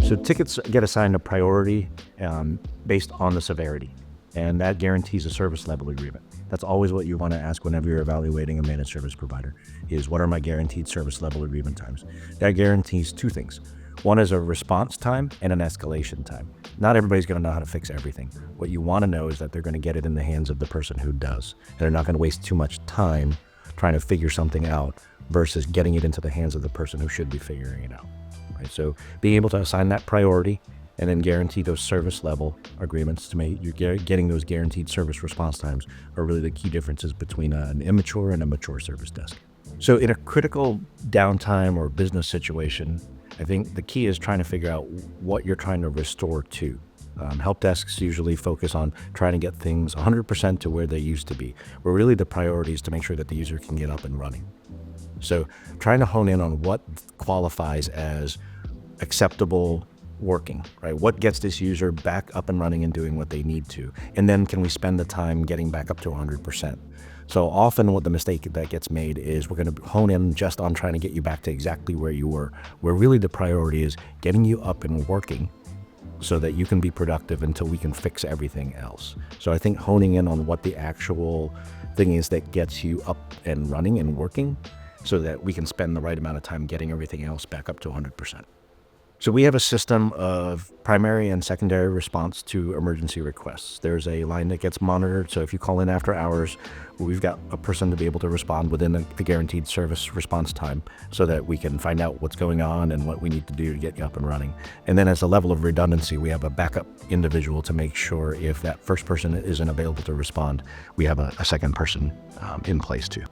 So tickets get assigned a priority based on the severity, and that guarantees a service level agreement. That's always what you want to ask whenever you're evaluating a managed service provider is what are my guaranteed service level agreement times? That guarantees two things. One is a response time and an escalation time. Not everybody's going to know how to fix everything. What you want to know is that they're going to get it in the hands of the person who does. And they're not going to waste too much time trying to figure something out versus getting it into the hands of the person who should be figuring it out. Right? So being able to assign that priority and then guarantee those service level agreements to make you're getting those guaranteed service response times are really the key differences between an immature and a mature service desk. So in a critical downtime or business situation, I think the key is trying to figure out what you're trying to restore to. Help desks usually focus on trying to get things 100% to where they used to be, where really the priority is to make sure that the user can get up and running. So trying to hone in on what qualifies as acceptable working, right? What gets this user back up and running and doing what they need to? And then can we spend the time getting back up to 100%? So often what the mistake that gets made is we're going to hone in just on trying to get you back to exactly where you were, where really the priority is getting you up and working so that you can be productive until we can fix everything else. So I think honing in on what the actual thing is that gets you up and running and working so that we can spend the right amount of time getting everything else back up to 100%. So we have a system of primary and secondary response to emergency requests. There's a line that gets monitored. So if you call in after hours, we've got a person to be able to respond within the guaranteed service response time so that we can find out what's going on and what we need to do to get you up and running. And then as a level of redundancy, we have a backup individual to make sure if that first person isn't available to respond, we have a second person in place too.